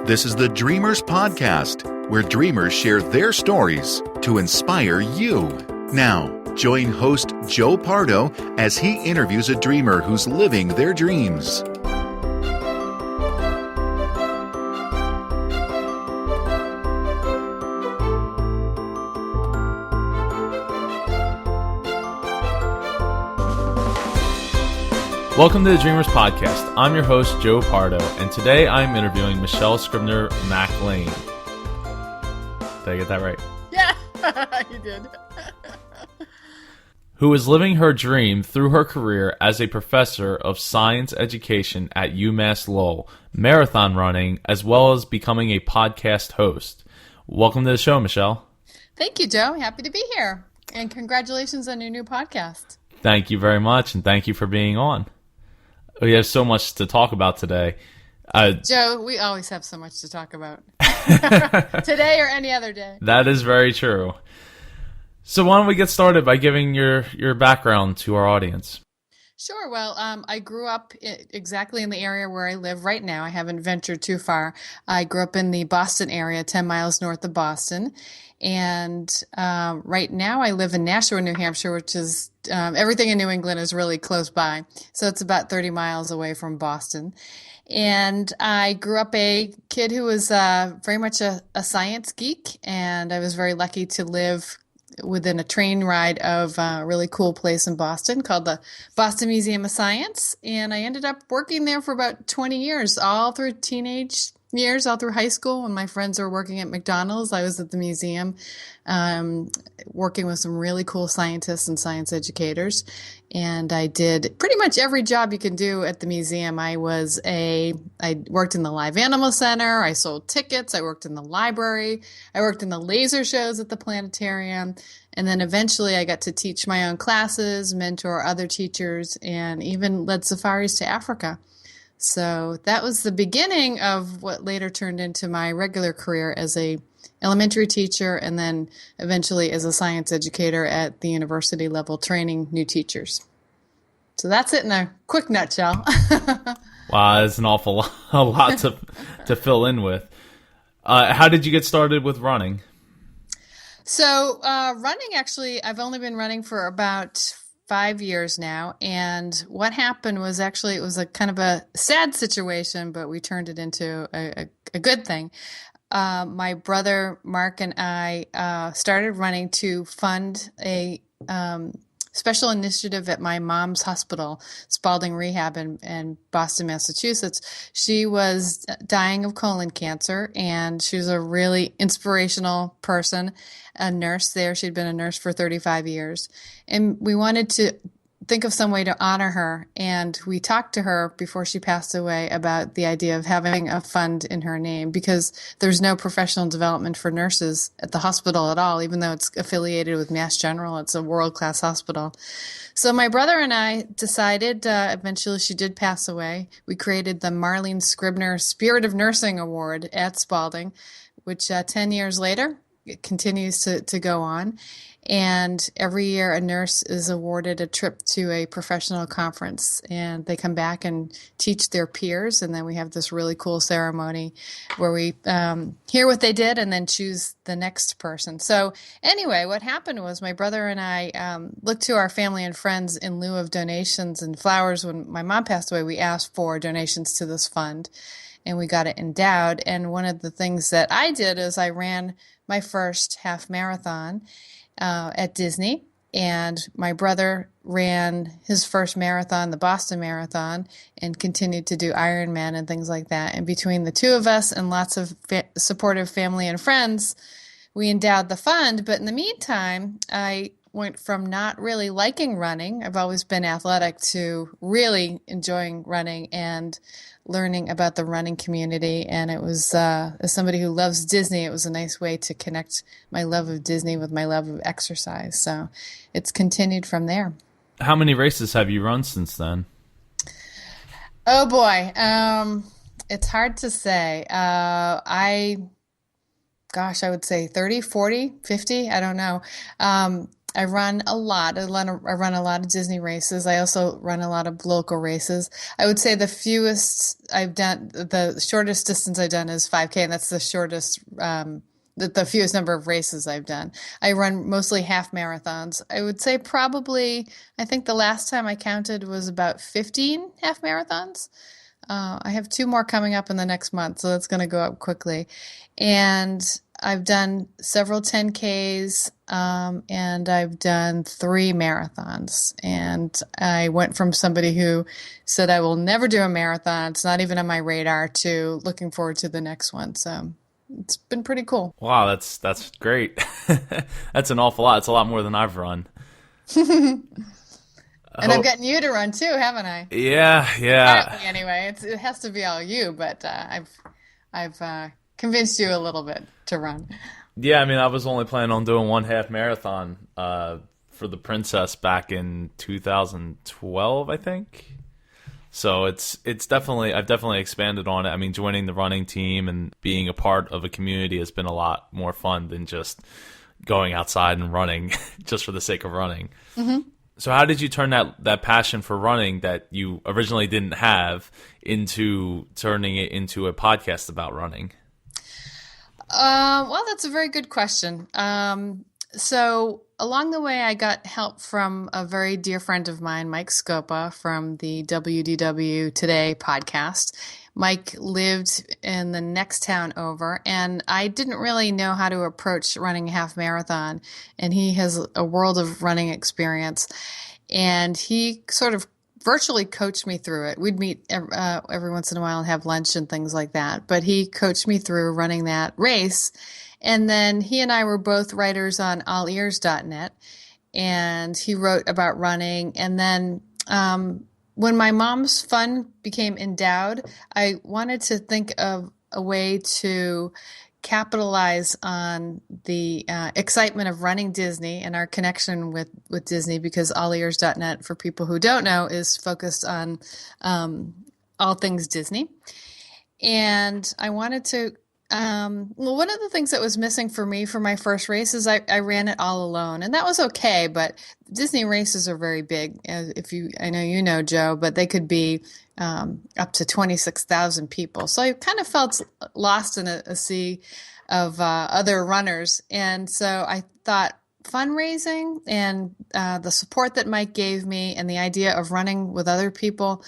This is the Dreamers Podcast, where dreamers share their stories to inspire you. Now, join host Joe Pardo as he interviews a dreamer who's living their dreams. Welcome to the Dreamers Podcast. I'm your host, Joe Pardo, and today I'm interviewing Michelle Scribner-MacLean. Did I get that right? Yeah, you did. Who is living her dream through her career as a professor of science education at UMass Lowell, marathon running, as well as becoming a podcast host. Welcome to the show, Michelle. Thank you, Joe. Happy to be here. And congratulations on your new podcast. Thank you very much, and thank you for being on. We have so much to talk about today. Joe, we always have so much to talk about. Today or any other day. That is very true. So why don't we get started by giving your background to our audience? Sure. Well, I grew up exactly in the area where I live right now. I haven't ventured too far. I grew up in the Boston area, 10 miles north of Boston. And right now I live in Nashua, New Hampshire, which is everything in New England is really close by. So it's about 30 miles away from Boston. And I grew up a kid who was very much a science geek. And I was very lucky to live within a train ride of a really cool place in Boston called the Boston Museum of Science. And I ended up working there for about 20 years, all through teenage years, all through high school. When my friends were working at McDonald's, I was at the museum working with some really cool scientists and science educators. And I did pretty much every job you can do at the museum. I worked in the live animal center. I sold tickets. I worked in the library. I worked in the laser shows at the planetarium. And then eventually I got to teach my own classes, mentor other teachers, and even led safaris to Africa. So that was the beginning of what later turned into my regular career as a elementary teacher and then eventually as a science educator at the university level training new teachers. So that's it in a quick nutshell. Wow, that's an awful lot to fill in with. How did you get started with running? So running, actually, I've only been running for about 5 years now. And what happened was actually, it was a kind of a sad situation, but we turned it into a good thing. My brother, Mark, and I started running to fund a special initiative at my mom's hospital, Spalding Rehab in Boston, Massachusetts. She was dying of colon cancer, and she was a really inspirational person, a nurse there. She'd been a nurse for 35 years. And we wanted to think of some way to honor her. And we talked to her before she passed away about the idea of having a fund in her name, because there's no professional development for nurses at the hospital at all, even though it's affiliated with Mass General. It's a world-class hospital. So my brother and I decided, eventually she did pass away, we created the Marlene Scribner Spirit of Nursing Award at Spalding, which 10 years later, it continues to go on. And every year a nurse is awarded a trip to a professional conference, and they come back and teach their peers. And then we have this really cool ceremony where we hear what they did and then choose the next person. So anyway, what happened was my brother and I looked to our family and friends in lieu of donations and flowers. When my mom passed away, we asked for donations to this fund, and we got it endowed. And one of the things that I did is I ran my first half marathon at Disney, and my brother ran his first marathon, the Boston Marathon, and continued to do Ironman and things like that. And between the two of us and lots of supportive family and friends, we endowed the fund. But in the meantime, I went from not really liking running, I've always been athletic, to really enjoying running and learning about the running community. And it was, as somebody who loves Disney, it was a nice way to connect my love of Disney with my love of exercise. So it's continued from there. How many races have you run since then? Oh boy. It's hard to say. I would say 30, 40, 50. I don't know. I run a lot. I run a lot of Disney races. I also run a lot of local races. I would say the shortest distance I've done is 5K, and that's the shortest, the fewest number of races I've done. I run mostly half marathons. I would say probably, I think the last time I counted was about 15 half marathons. I have 2 more coming up in the next month, so that's going to go up quickly. And I've done several 10Ks, and I've done 3 marathons. And I went from somebody who said, I will never do a marathon, it's not even on my radar, to looking forward to the next one. So it's been pretty cool. Wow, that's great. That's an awful lot. It's a lot more than I've run. And I've gotten you to run too, haven't I? Yeah. Apparently, anyway, it has to be all you, but I've convinced you a little bit to run. Yeah, I mean, I was only planning on doing 1 half marathon for the Princess back in 2012, I think. So it's definitely, I've definitely expanded on it. I mean, joining the running team and being a part of a community has been a lot more fun than just going outside and running just for the sake of running. Mm-hmm. So how did you turn that passion for running that you originally didn't have into turning it into a podcast about running? Well, that's a very good question. So along the way, I got help from a very dear friend of mine, Mike Scopa, from the WDW Today podcast. Mike lived in the next town over, and I didn't really know how to approach running a half marathon, and he has a world of running experience, and he sort of virtually coached me through it. We'd meet every once in a while and have lunch and things like that, but he coached me through running that race. And then he and I were both writers on allears.net, and he wrote about running. And then when my mom's fund became endowed, I wanted to think of a way to capitalize on the excitement of running Disney and our connection with Disney, because allears.net, for people who don't know, is focused on all things Disney. And I wanted to well, one of the things that was missing for me for my first race is I ran it all alone, and that was okay. But Disney races are very big. I know you know, Joe, but they could be up to 26,000 people. So I kind of felt lost in a sea of other runners, and so I thought fundraising and the support that Mike gave me, and the idea of running with other people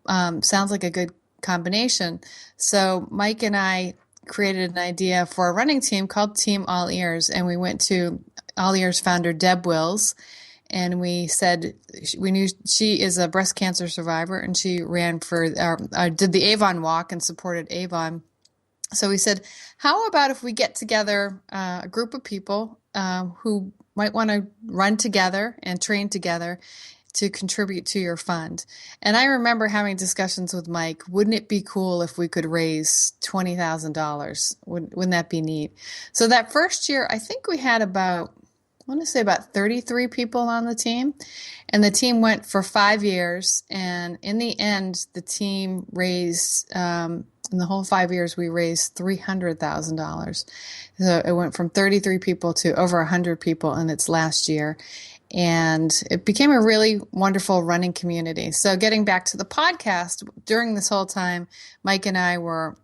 sounds like a good combination. So Mike and I created an idea for a running team called Team All Ears, and we went to All Ears founder Deb Wills, and we said we knew she is a breast cancer survivor, and she ran for did the Avon Walk and supported Avon. So we said, how about if we get together a group of people who might want to run together and train together to contribute to your fund. And I remember having discussions with Mike, wouldn't it be cool if we could raise $20,000? Wouldn't that be neat? So that first year, I think we had about 33 people on the team. And the team went for 5 years. And in the end, the team raised, in the whole 5 years, we raised $300,000. So it went from 33 people to over 100 people in its last year. And it became a really wonderful running community. So getting back to the podcast, during this whole time, Mike and I were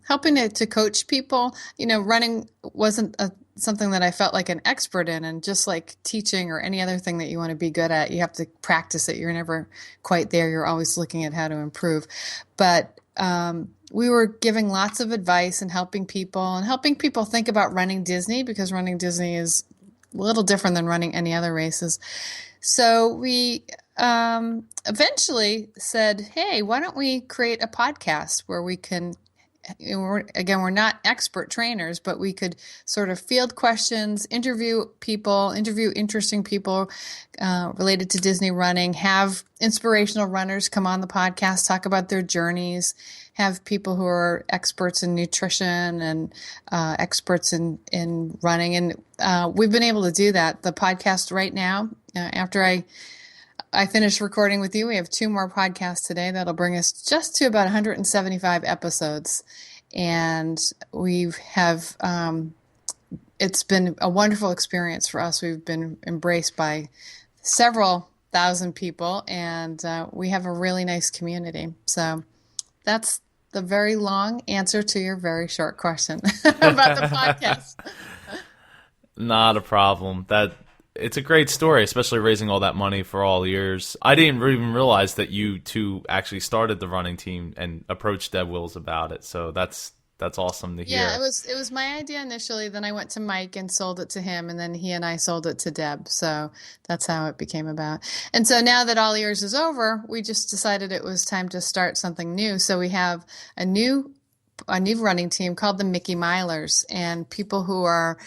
helping to coach people. You know, running wasn't something that I felt like an expert in. And just like teaching or any other thing that you want to be good at, you have to practice it. You're never quite there. You're always looking at how to improve. But we were giving lots of advice and helping people think about running Disney, because running Disney is a little different than running any other races. So we eventually said, hey, why don't we create a podcast where we can, we're not expert trainers, but we could sort of field questions, interview interesting people related to Disney running, have inspirational runners come on the podcast, talk about their journeys, have people who are experts in nutrition and experts in running. And we've been able to do that. The podcast right now, after I finished recording with you, we have 2 more podcasts today. That'll bring us just to about 175 episodes. And we have it's been a wonderful experience for us. We've been embraced by several thousand people, and we have a really nice community. So that's the very long answer to your very short question about the podcast. Not a problem. That it's a great story, especially raising all that money for all years. I didn't even realize that you two actually started the running team and approached Deb Wills about it. So that's awesome to hear. Yeah, it was my idea initially. Then I went to Mike and sold it to him, and then he and I sold it to Deb. So that's how it became about. And so now that all years is over, we just decided it was time to start something new. So we have a new running team called the Mickey Milers, and people who are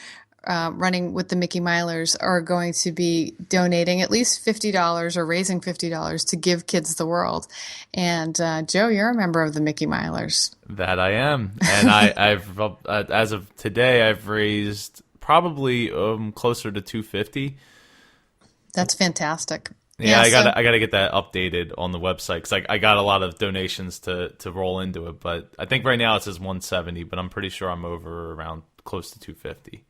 running with the Mickey Milers are going to be donating at least $50 or raising $50 to Give Kids the World. And Joe, you're a member of the Mickey Milers. That I am, and I've as of today, I've raised probably closer to $250. That's fantastic. Yeah, I gotta get that updated on the website because I got a lot of donations to roll into it, but I think right now it says 170, but I'm pretty sure I'm over around close to 250.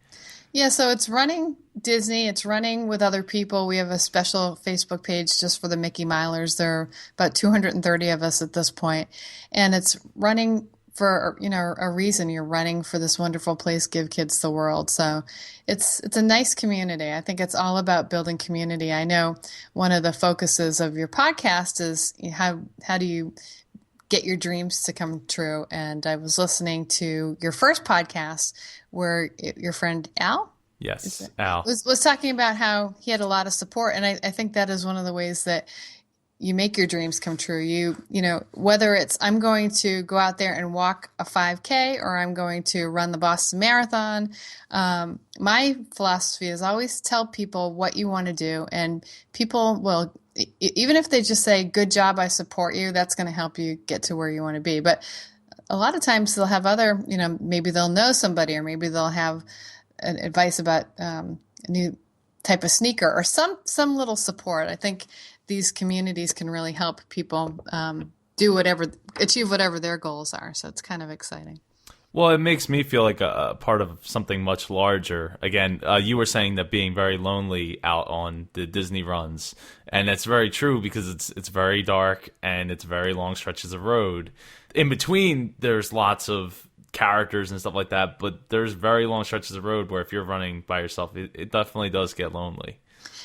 Yeah, so it's running Disney. It's running with other people. We have a special Facebook page just for the Mickey Milers. There are about 230 of us at this point, and it's running for a reason. You're running for this wonderful place, Give Kids the World. So it's a nice community. I think it's all about building community. I know one of the focuses of your podcast is how do you get your dreams to come true. And I was listening to your first podcast where your friend Al, yes, Al was talking about how he had a lot of support. And I think that is one of the ways that you make your dreams come true. You know, whether it's I'm going to go out there and walk a 5K or I'm going to run the Boston Marathon. My philosophy is always tell people what you want to do, and people will, even if they just say, good job, I support you, that's going to help you get to where you want to be. But a lot of times they'll have other, maybe they'll know somebody, or maybe they'll have advice about a new type of sneaker or some little support. I think these communities can really help people achieve whatever their goals are. So it's kind of exciting. Well, it makes me feel like a part of something much larger. Again, you were saying that being very lonely out on the Disney runs, and it's very true because it's very dark and it's very long stretches of road. In between, there's lots of characters and stuff like that, but there's very long stretches of road where if you're running by yourself, it definitely does get lonely.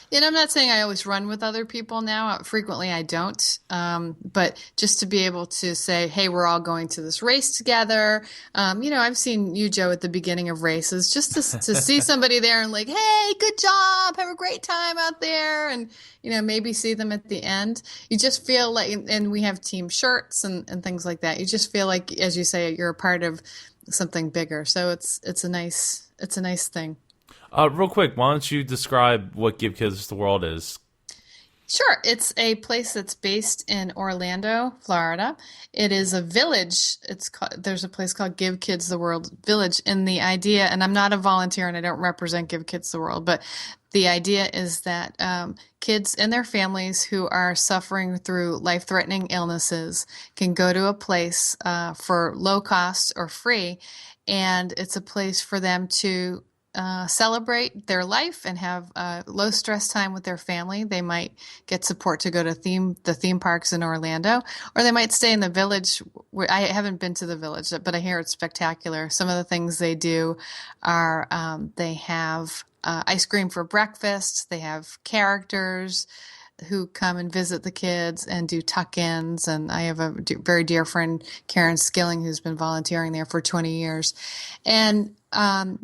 And I'm not saying I always run with other people now. Frequently I don't. But just to be able to say, hey, we're all going to this race together. I've seen you, Joe, at the beginning of races, just to see somebody there and like, hey, good job. Have a great time out there. And, maybe see them at the end. You just feel like, and we have team shirts and things like that. You just feel like, as you say, you're a part of something bigger. So it's a nice thing. Real quick, why don't you describe what Give Kids the World is? Sure. It's a place that's based in Orlando, Florida. It is a village. There's a place called Give Kids the World Village. And the idea, and I'm not a volunteer and I don't represent Give Kids the World, but the idea is that kids and their families who are suffering through life-threatening illnesses can go to a place for low cost or free. And it's a place for them to celebrate their life and have low stress time with their family. They might get support to go to the theme parks in Orlando, or they might stay in the village. I haven't been to the village, but I hear it's spectacular. Some of the things they do are they have ice cream for breakfast. They have characters who come and visit the kids and do tuck-ins. And I have a very dear friend, Karen Skilling, who's been volunteering there for 20 years. And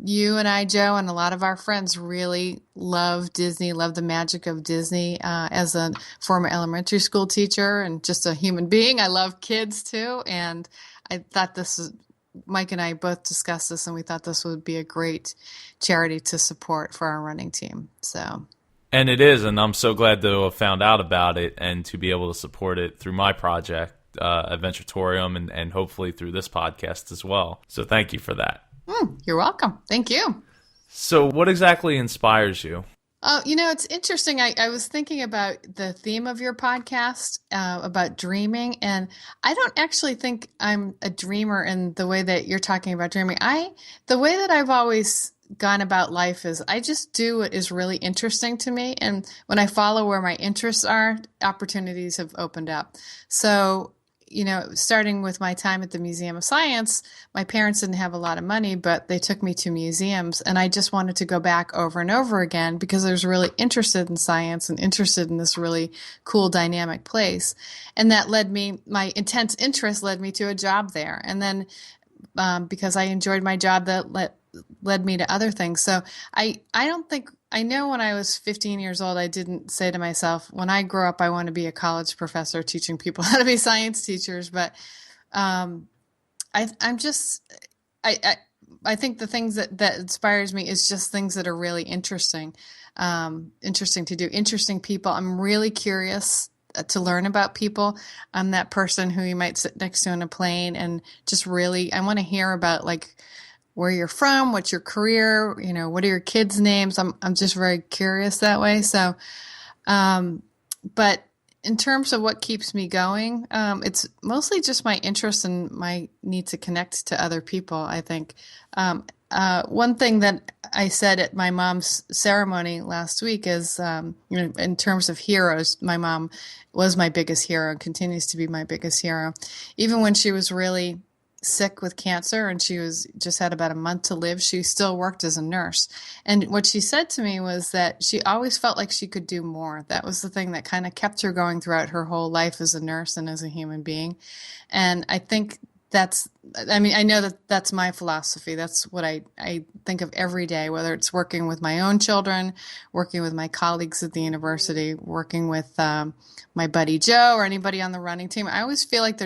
you and I, Joe, and a lot of our friends really love Disney, love the magic of Disney. As a former elementary school teacher and just a human being, I love kids too. And I thought Mike and I both discussed this, and we thought this would be a great charity to support for our running team. So. And it is, and I'm so glad to have found out about it and to be able to support it through my project, Adventuratorium, and hopefully through this podcast as well. So thank you for that. You're welcome. Thank you. So what exactly inspires you? It's interesting. I was thinking about the theme of your podcast, about dreaming, and I don't actually think I'm a dreamer in the way that you're talking about dreaming. The way that I've always gone about life is I just do what is really interesting to me. And when I follow where my interests are, opportunities have opened up. So, starting with my time at the Museum of Science, my parents didn't have a lot of money, but they took me to museums, and I just wanted to go back over and over again because I was really interested in science and interested in this really cool, dynamic place. And that my intense interest led me to a job there. And then because I enjoyed my job, that led me to other things. So I don't think, I know when I was 15 years old, I didn't say to myself, when I grow up, I want to be a college professor teaching people how to be science teachers. But I'm just, I think the things that inspires me is just things that are really interesting to do, interesting people. I'm really curious to learn about people. I'm that person who you might sit next to on a plane and just really, I want to hear about like where you're from, what's your career, what are your kids' names? I'm just very curious that way. So, but in terms of what keeps me going, it's mostly just my interest and my need to connect to other people, I think. One thing that I said at my mom's ceremony last week is, in terms of heroes, my mom was my biggest hero and continues to be my biggest hero. Even when she was really sick with cancer and she was just had about a month to live, she still worked as a nurse. And what she said to me was that she always felt like she could do more. That was the thing that kind of kept her going throughout her whole life as a nurse and as a human being. And I think I know that's my philosophy. That's what I think of every day, whether it's working with my own children, working with my colleagues at the university, working with my buddy Joe or anybody on the running team. I always feel like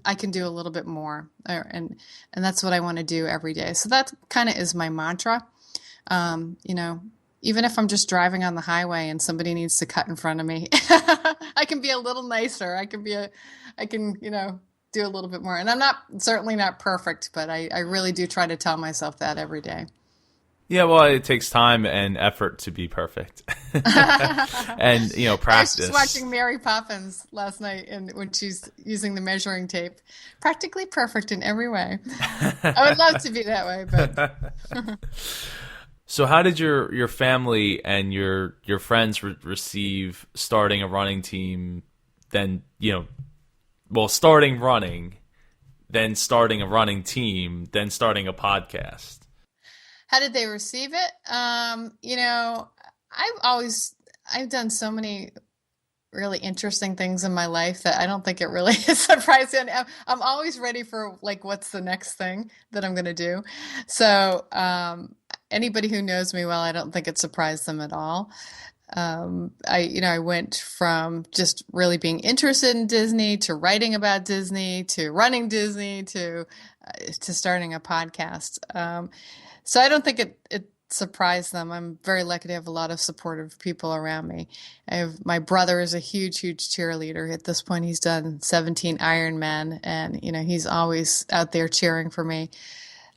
I can do a little bit more, and that's what I want to do every day. So that kind of is my mantra. Even if I'm just driving on the highway and somebody needs to cut in front of me, I can be a little nicer. I can do a little bit more. And I'm certainly not perfect, but I really do try to tell myself that every day. Yeah, well, it takes time and effort to be perfect. And, practice. I was just watching Mary Poppins last night, and when she's using the measuring tape, practically perfect in every way. I would love to be that way, but... So how did your family and your friends receive starting a running team, then, starting running, then starting a running team, then starting a podcast? How did they receive it? I've done so many really interesting things in my life that I don't think it really is surprising. I'm always ready for like, what's the next thing that I'm going to do? So anybody who knows me well, I don't think it surprised them at all. I went from just really being interested in Disney to writing about Disney to running Disney to starting a podcast. So I don't think it surprised them. I'm very lucky to have a lot of supportive people around me. My brother is a huge, huge cheerleader. At this point, he's done 17 Ironman, and he's always out there cheering for me.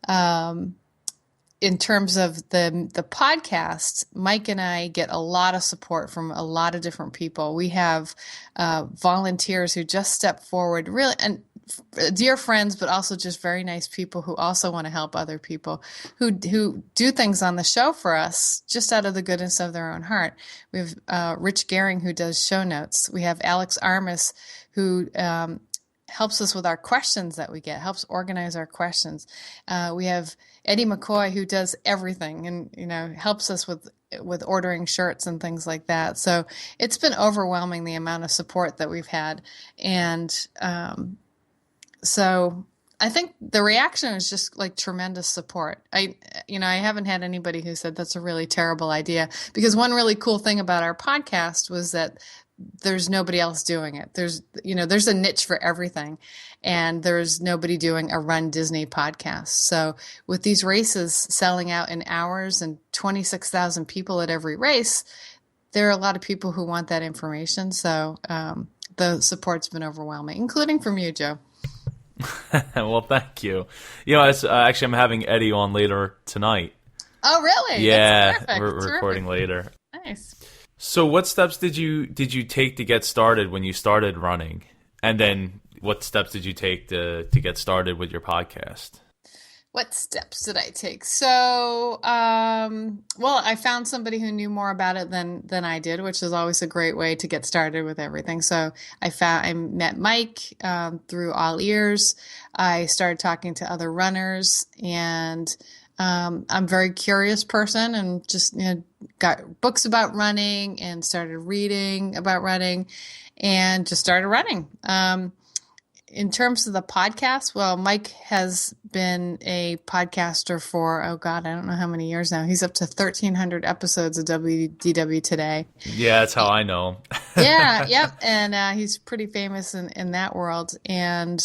In terms of the podcast, Mike and I get a lot of support from a lot of different people. We have volunteers who just step forward, really, and dear friends, but also just very nice people who also want to help other people, who do things on the show for us just out of the goodness of their own heart. We have Rich Gehring, who does show notes. We have Alex Armis, who helps us with our questions that we get, helps organize our questions. We have Eddie McCoy, who does everything and, helps us with ordering shirts and things like that. So it's been overwhelming, the amount of support that we've had. And so I think the reaction is just like tremendous support. I haven't had anybody who said that's a really terrible idea, because one really cool thing about our podcast was that there's nobody else doing it. There's a niche for everything, and there's nobody doing a Run Disney podcast. So with these races selling out in hours and 26,000 people at every race, there are a lot of people who want that information. So the support's been overwhelming, including from you, Joe. Well, thank you. Actually, I'm having Eddie on later tonight. Oh, really? Yeah, That's terrific. we're recording later. Nice. So what steps did you take to get started when you started running? And then what steps did you take to get started with your podcast? What steps did I take? So, well, I found somebody who knew more about it than I did, which is always a great way to get started with everything. So I met Mike through All Ears. I started talking to other runners, and I'm a very curious person, and just got books about running and started reading about running, and just started running. In terms of the podcast, well, Mike has been a podcaster for, oh God, I don't know how many years now. He's up to 1,300 episodes of WDW Today. Yeah, that's how I know. Yeah, yep. And he's pretty famous in that world. And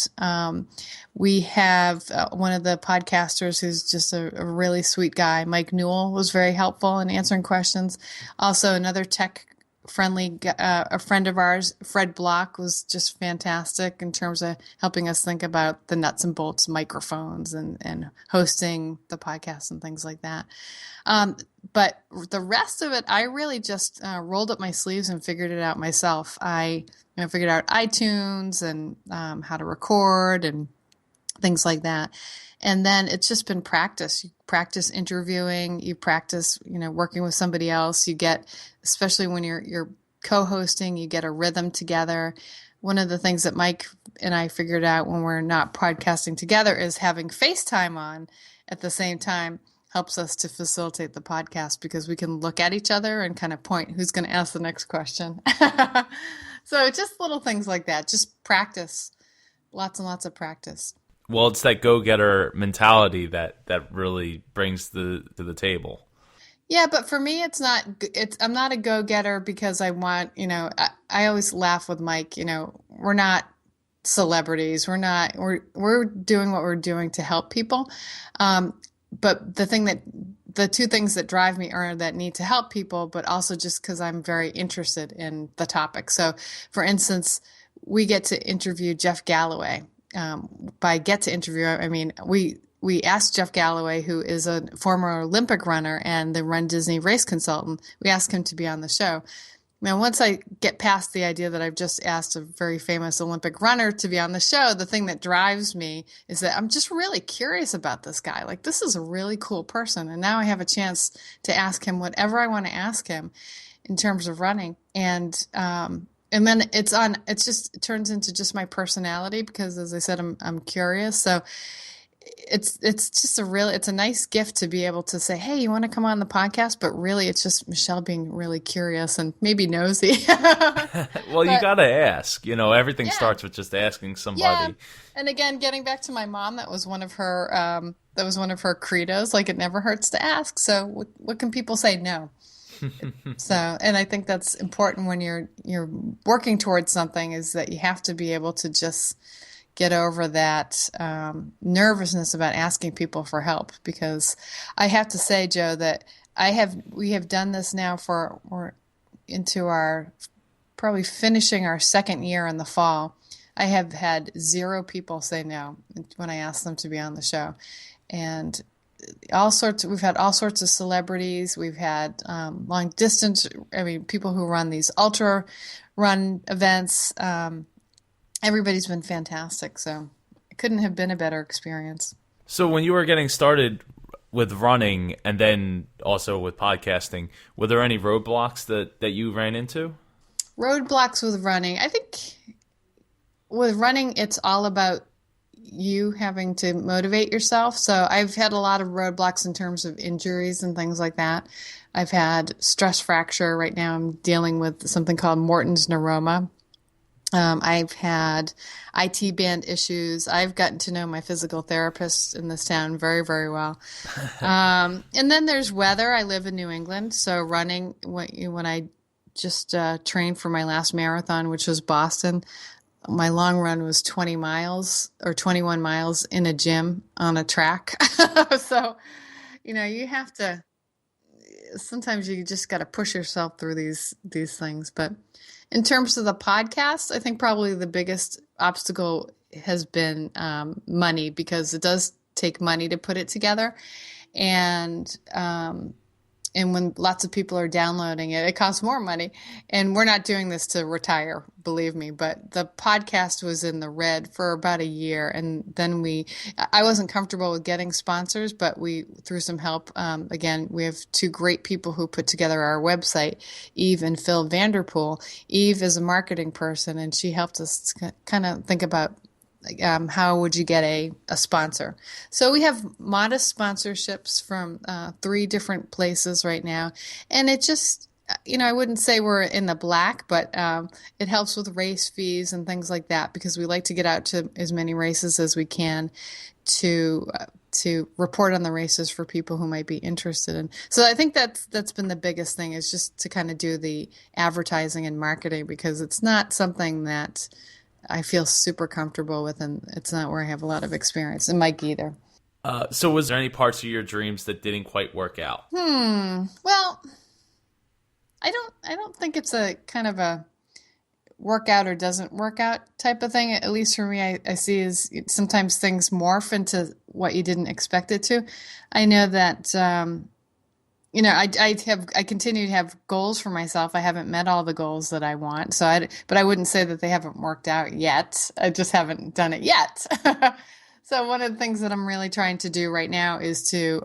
we have one of the podcasters who's just a really sweet guy. Mike Newell was very helpful in answering questions. Also, another tech friendly, a friend of ours, Fred Block, was just fantastic in terms of helping us think about the nuts and bolts microphones and hosting the podcast and things like that. But the rest of it, I really just rolled up my sleeves and figured it out myself. I figured out iTunes and how to record and things like that. And then it's just been practice. You practice interviewing, you practice, working with somebody else. You get, especially when you're co-hosting, you get a rhythm together. One of the things that Mike and I figured out when we're not podcasting together is having FaceTime on at the same time helps us to facilitate the podcast, because we can look at each other and kind of point who's going to ask the next question. So just little things like that, just practice, lots and lots of practice. Well, it's that go-getter mentality that really brings to the table. Yeah, but for me, I'm not a go-getter because I want, I always laugh with Mike, we're not celebrities. We're doing what we're doing to help people. But the two things that drive me are that need to help people, but also just because I'm very interested in the topic. So for instance, we get to interview Jeff Galloway. By get to interview, I mean, we asked Jeff Galloway, who is a former Olympic runner and the Run Disney race consultant, we asked him to be on the show. Now, once I get past the idea that I've just asked a very famous Olympic runner to be on the show, the thing that drives me is that I'm just really curious about this guy. Like, this is a really cool person. And now I have a chance to ask him whatever I want to ask him in terms of running. And then it turns into just my personality, because as I said, I'm curious. So it's just it's a nice gift to be able to say, hey, you want to come on the podcast? But really, it's just Michelle being really curious and maybe nosy. Well, you got to ask, everything starts with just asking somebody. Yeah. And again, getting back to my mom, that was one of her credos. Like, it never hurts to ask. So what can people say? No. So, and I think that's important when you're working towards something, is that you have to be able to just get over that nervousness about asking people for help. Because I have to say, Joe, that we have done this now we're into our probably finishing our second year in the fall. I have had 0 people say no when I ask them to be on the show, and we've had all sorts of celebrities. We've had long distance, people who run these ultra run events. Everybody's been fantastic. So it couldn't have been a better experience. So when you were getting started with running and then also with podcasting, were there any roadblocks that you ran into? Roadblocks with running. I think with running, it's all about you having to motivate yourself. So I've had a lot of roadblocks in terms of injuries and things like that. I've had stress fracture. Right now I'm dealing with something called Morton's neuroma. I've had IT band issues. I've gotten to know my physical therapist in this town very, very well. And then there's weather. I live in New England, so running, when I just trained for my last marathon, which was Boston, my long run was 20 miles or 21 miles in a gym on a track. So, you have to, sometimes you just got to push yourself through these things. But in terms of the podcast, I think probably the biggest obstacle has been money, because it does take money to put it together. And and when lots of people are downloading it, it costs more money. And we're not doing this to retire, believe me, but the podcast was in the red for about a year. And then I wasn't comfortable with getting sponsors, but through some help, again, we have two great people who put together our website, Eve and Phil Vanderpool. Eve is a marketing person, and she helped us kind of think about how would you get a sponsor? So we have modest sponsorships from 3 different places right now. And it just, I wouldn't say we're in the black, but it helps with race fees and things like that, because we like to get out to as many races as we can to report on the races for people who might be interested in. So I think that's been the biggest thing, is just to kind of do the advertising and marketing, because it's not something that I feel super comfortable with, and it's not where I have a lot of experience, and Mike either. So was there any parts of your dreams that didn't quite work out? Well, I don't think it's a kind of a work out or doesn't work out type of thing. At least for me, I see is sometimes things morph into what you didn't expect it to. I know that, I continue to have goals for myself. I haven't met all the goals that I want. But I wouldn't say that they haven't worked out yet. I just haven't done it yet. So one of the things that I'm really trying to do right now is to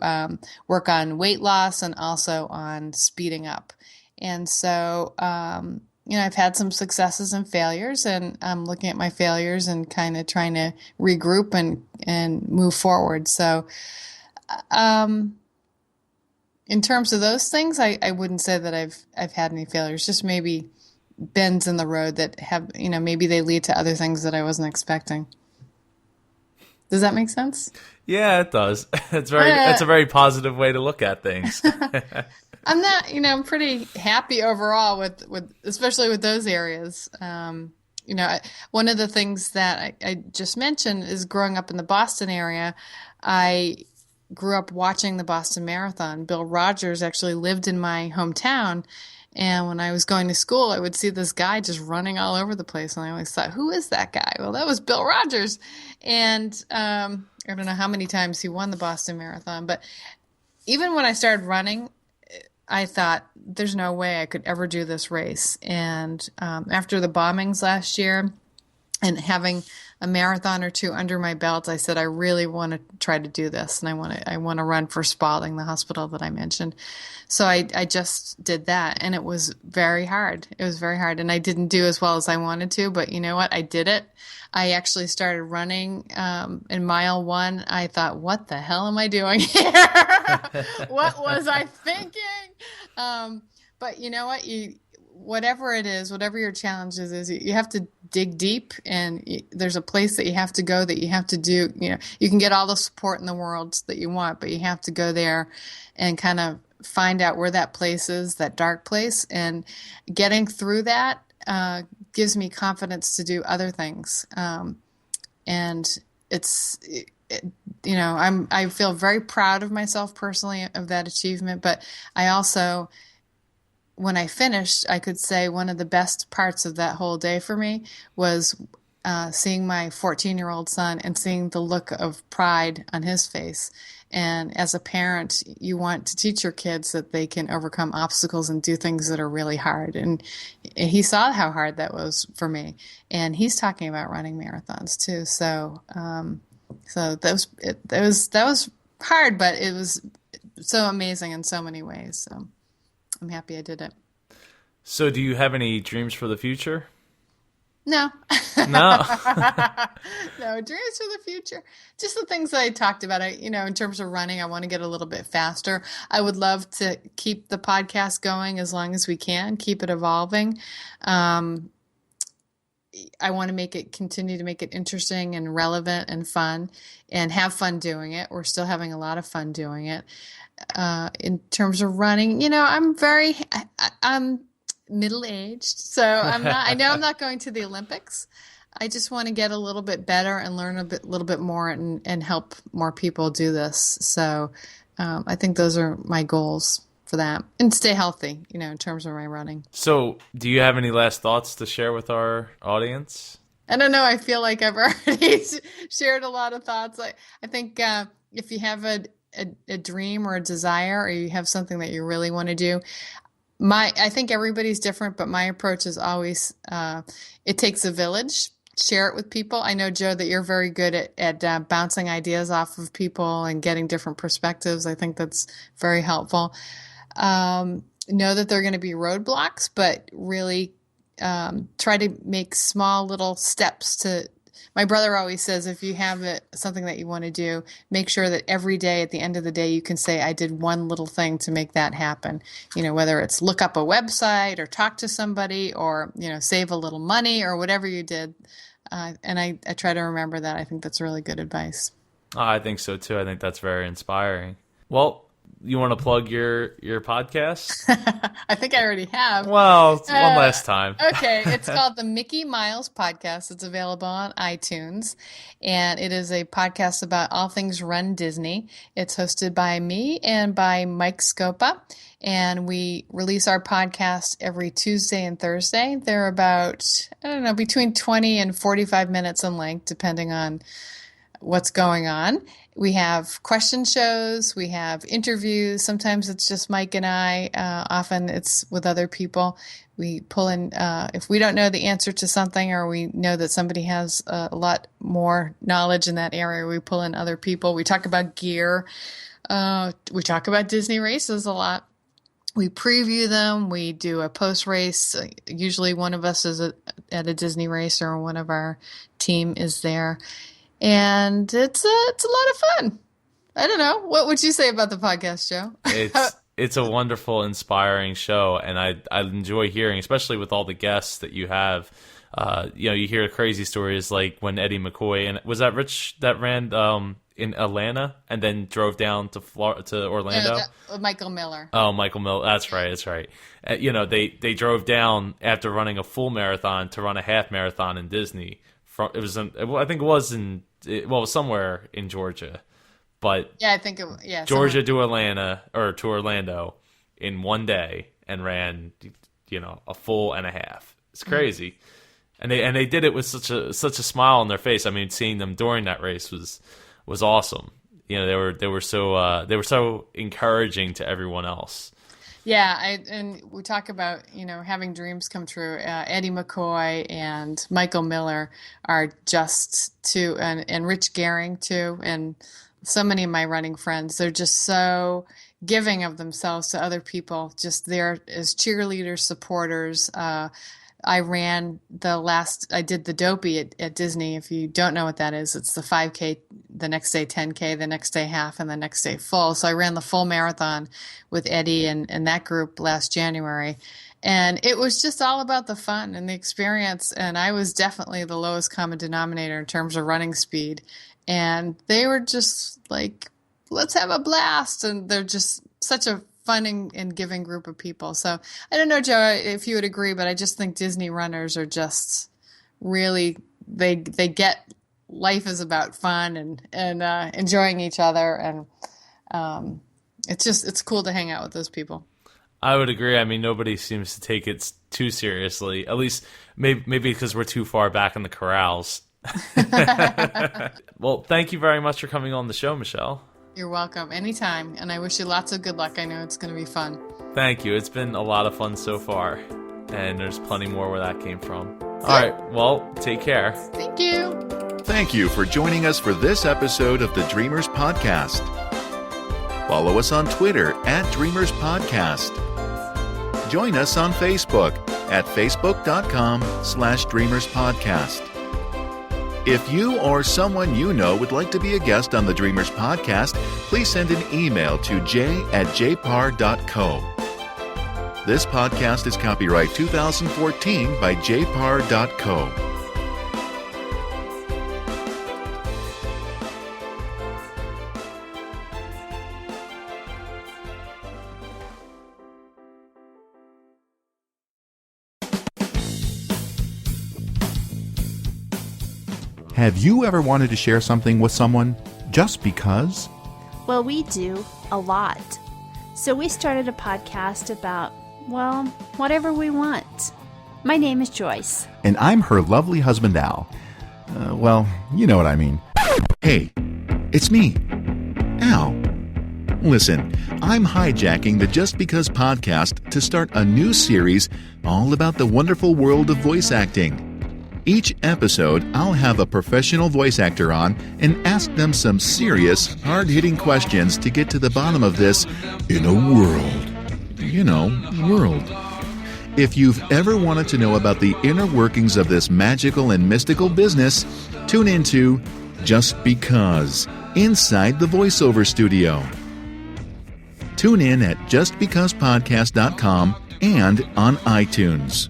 work on weight loss and also on speeding up. And so, I've had some successes and failures, and I'm looking at my failures and kind of trying to regroup and move forward. So, in terms of those things, I wouldn't say that I've had any failures, just maybe bends in the road that have, maybe they lead to other things that I wasn't expecting. Does that make sense? Yeah, it does. It's a very positive way to look at things. I'm not, I'm pretty happy overall with especially with those areas. One of the things that I just mentioned is growing up in the Boston area. I grew up watching the Boston Marathon. Bill Rogers actually lived in my hometown. And when I was going to school, I would see this guy just running all over the place. And I always thought, who is that guy? Well, that was Bill Rogers. And I don't know how many times he won the Boston Marathon. But even when I started running, I thought, there's no way I could ever do this race. And after the bombings last year and having a marathon or 2 under my belt, I said, I really want to try to do this. And I want to run for Spalding, the hospital that I mentioned. So I just did that. And it was very hard. It was very hard. And I didn't do as well as I wanted to. But you know what? I did it. I actually started running in mile 1. I thought, what the hell am I doing here? What was I thinking? But you know what? Whatever it is, whatever your challenges is, you have to dig deep, and there's a place that you have to go, that you have to do. You can get all the support in the world that you want, but you have to go there and kind of find out where that place is, that dark place, and getting through that gives me confidence to do other things. And I feel very proud of myself personally of that achievement, but I also, when I finished, I could say one of the best parts of that whole day for me was seeing my 14-year-old son and seeing the look of pride on his face. And as a parent, you want to teach your kids that they can overcome obstacles and do things that are really hard. And he saw how hard that was for me. And he's talking about running marathons too. So that was hard, but it was so amazing in so many ways. So I'm happy I did it. So do you have any dreams for the future? No. No. No, dreams for the future. Just the things that I talked about. In terms of running, I want to get a little bit faster. I would love to keep the podcast going as long as we can, keep it evolving. I want to continue to make it interesting and relevant and fun, and have fun doing it. We're still having a lot of fun doing it. In terms of running, I'm middle-aged, so I know I'm not going to the Olympics. I just want to get a little bit better and learn a little bit more and help more people do this. So I think those are my goals for that, and stay healthy, in terms of my running. So do you have any last thoughts to share with our audience? I don't know. I feel like I've already shared a lot of thoughts. I think if you have a dream or a desire, or you have something that you really want to do, I think everybody's different, but my approach is always, it takes a village. Share it with people. I know, Joe, that you're very good at bouncing ideas off of people and getting different perspectives. I think that's very helpful. Know that there are going to be roadblocks, but really try to make small little steps to. My brother always says, if you have something that you want to do, make sure that every day, at the end of the day, you can say, I did one little thing to make that happen. Whether it's look up a website or talk to somebody or, save a little money or whatever you did. And I try to remember that. I think that's really good advice. I think so, too. I think that's very inspiring. Well, you want to plug your podcast? I think I already have. Well, one last time. Okay. It's called the Mickey Miles Podcast. It's available on iTunes. And it is a podcast about all things Run Disney. It's hosted by me and by Mike Scopa. And we release our podcast every Tuesday and Thursday. They're about, between 20 and 45 minutes in length, depending on what's going on. We have question shows, we have interviews. Sometimes it's just Mike and I. Often it's with other people. We pull in, if we don't know the answer to something or we know that somebody has a lot more knowledge in that area, we pull in other people. We talk about gear. We talk about Disney races a lot. We preview them. We do a post-race. Usually one of us is at a Disney race or one of our team is there. And it's a lot of fun. I don't know. What would you say about the podcast, Joe? It's a wonderful, inspiring show, and I enjoy hearing, especially with all the guests that you have. You hear crazy stories like when Eddie McCoy, and was that Rich that ran in Atlanta and then drove down to Orlando? Michael Miller. Oh, Michael Miller. That's right. They drove down after running a full marathon to run a half marathon in Disney. I think it was somewhere in Georgia, but yeah, I think Georgia to Atlanta or to Orlando in one day and ran, a full and a half. It's crazy, and they did it with such a smile on their face. I mean, seeing them during that race was awesome. They were so encouraging to everyone else. Yeah, and we talk about, having dreams come true. Eddie McCoy and Michael Miller are just two, and Rich Gehring too, and so many of my running friends. They're just so giving of themselves to other people, just there as cheerleaders, supporters. I did the Dopey at Disney. If you don't know what that is, it's the 5K, the next day 10K, the next day half, and the next day full. So I ran the full marathon with Eddie and that group last January. And it was just all about the fun and the experience. And I was definitely the lowest common denominator in terms of running speed. And they were just like, let's have a blast. And they're just such a fun and giving group of people. So I don't know, Joe, if you would agree, but I just think Disney runners are just really, they get life is about fun and enjoying each other. And it's cool to hang out with those people. I would agree. I mean, nobody seems to take it too seriously, at least maybe because we're too far back in the corrals. Well, thank you very much for coming on the show, Michelle. You're welcome. Anytime. And I wish you lots of good luck. I know it's going to be fun. Thank you. It's been a lot of fun so far. And there's plenty more where that came from. All right. Well, take care. Thank you. Thank you for joining us for this episode of the Dreamers Podcast. Follow us on Twitter at Dreamers Podcast. Join us on Facebook at facebook.com/Dreamers Podcast. If you or someone you know would like to be a guest on the Dreamers Podcast, please send an email to j@jpar.co. This podcast is copyright 2014 by jpar.co. Have you ever wanted to share something with someone just because? Well, we do, a lot. So we started a podcast about, well, whatever we want. My name is Joyce. And I'm her lovely husband, Al. Well, you know what I mean. Hey, it's me, Al. Listen, I'm hijacking the Just Because podcast to start a new series all about the wonderful world of voice acting. Each episode, I'll have a professional voice actor on and ask them some serious, hard-hitting questions to get to the bottom of this world. If you've ever wanted to know about the inner workings of this magical and mystical business, tune into Just Because, inside the voiceover studio. Tune in at justbecausepodcast.com and on iTunes.